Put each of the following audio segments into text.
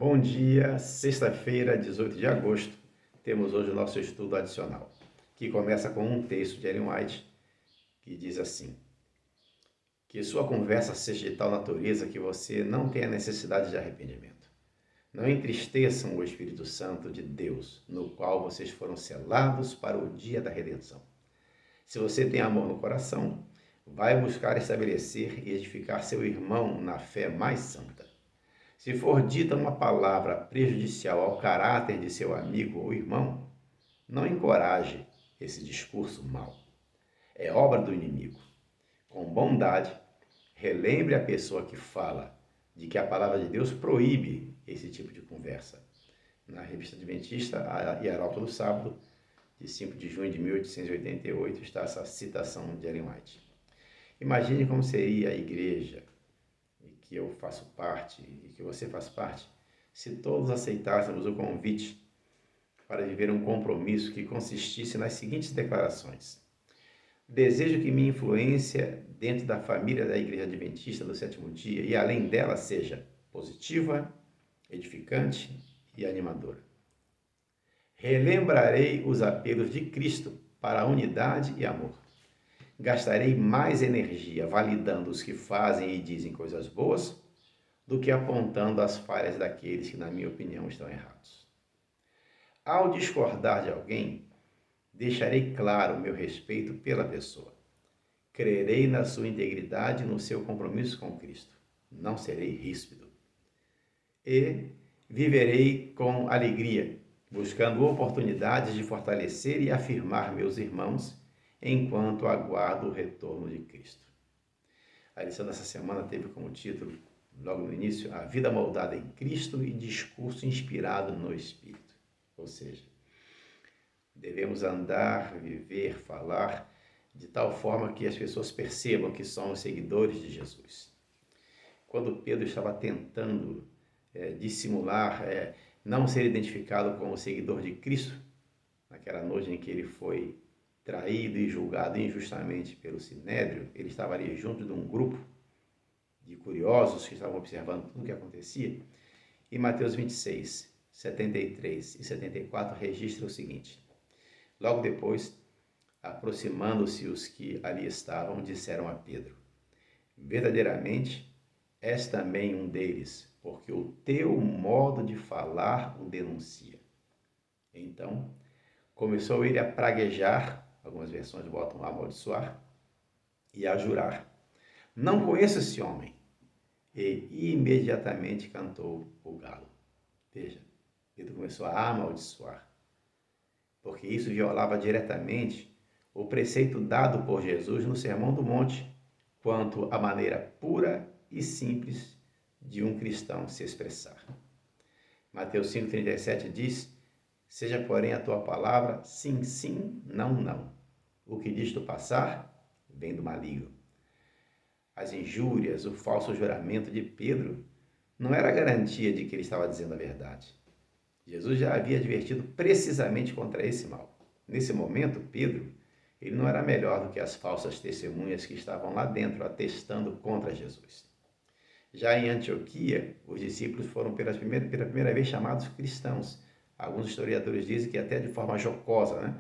Bom dia, sexta-feira, 18 de agosto, temos hoje o nosso estudo adicional, que começa com um texto de Ellen White, que diz assim: que sua conversa seja de tal natureza que você não tenha necessidade de arrependimento. Não entristeçam o Espírito Santo de Deus, no qual vocês foram selados para o dia da redenção. Se você tem amor no coração, vai buscar estabelecer e edificar seu irmão na fé mais santa. Se for dita uma palavra prejudicial ao caráter de seu amigo ou irmão, não encoraje esse discurso mau. É obra do inimigo. Com bondade, relembre a pessoa que fala de que a palavra de Deus proíbe esse tipo de conversa. Na Revista Adventista, a Hierópolis do Sábado, de 5 de junho de 1888, está essa citação de Ellen White. Imagine como seria a igreja que eu faço parte e que você faz parte, se todos aceitássemos o convite para viver um compromisso que consistisse nas seguintes declarações: desejo que minha influência dentro da família da Igreja Adventista do Sétimo Dia e além dela seja positiva, edificante e animadora. Relembrarei os apelos de Cristo para a unidade e amor. Gastarei mais energia validando os que fazem e dizem coisas boas do que apontando as falhas daqueles que, na minha opinião, estão errados. Ao discordar de alguém, deixarei claro o meu respeito pela pessoa. Crerei na sua integridade e no seu compromisso com Cristo. Não serei ríspido. E viverei com alegria, buscando oportunidades de fortalecer e afirmar meus irmãos enquanto aguardo o retorno de Cristo. A lição dessa semana teve como título, logo no início, A Vida Moldada em Cristo e Discurso Inspirado no Espírito. Ou seja, devemos andar, viver, falar de tal forma que as pessoas percebam que somos seguidores de Jesus. Quando Pedro estava tentando dissimular, não ser identificado como seguidor de Cristo, naquela noite em que ele foi traído e julgado injustamente pelo Sinédrio, ele estava ali junto de um grupo de curiosos que estavam observando tudo o que acontecia. E Mateus 26, 73 e 74 registra o seguinte: logo depois, aproximando-se os que ali estavam, disseram a Pedro: verdadeiramente, és também um deles, porque o teu modo de falar o denuncia. Então, começou ele a praguejar, algumas versões botam a amaldiçoar, e a jurar: não conheço esse homem. E imediatamente cantou o galo. Veja, Pedro começou a amaldiçoar, porque isso violava diretamente o preceito dado por Jesus no Sermão do Monte, quanto à maneira pura e simples de um cristão se expressar. Mateus 5,37 diz: seja, porém, a tua palavra sim, sim, não, não. O que diz tu passar, vem do maligno. As injúrias, o falso juramento de Pedro não era a garantia de que ele estava dizendo a verdade. Jesus já havia advertido precisamente contra esse mal. Nesse momento, Pedro, ele não era melhor do que as falsas testemunhas que estavam lá dentro atestando contra Jesus. Já em Antioquia, os discípulos foram pela primeira vez chamados cristãos. Alguns historiadores dizem que até de forma jocosa,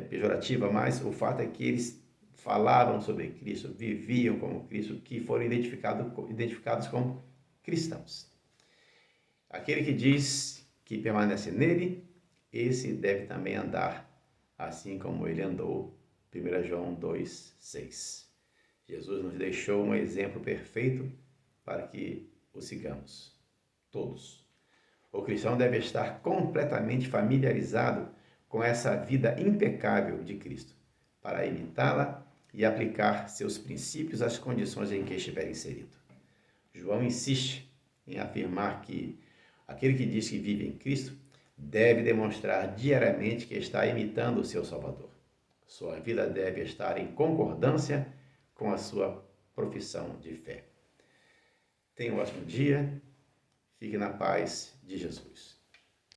pejorativa, mas o fato é que eles falavam sobre Cristo, viviam como Cristo, que foram identificados como cristãos. Aquele que diz que permanece nele, esse deve também andar assim como ele andou. 1 João 2,6. Jesus nos deixou um exemplo perfeito para que o sigamos, todos. O cristão deve estar completamente familiarizado com essa vida impecável de Cristo, para imitá-la e aplicar seus princípios às condições em que estiver inserido. João insiste em afirmar que aquele que diz que vive em Cristo deve demonstrar diariamente que está imitando o seu Salvador. Sua vida deve estar em concordância com a sua profissão de fé. Tenha um ótimo dia, fique na paz de Jesus.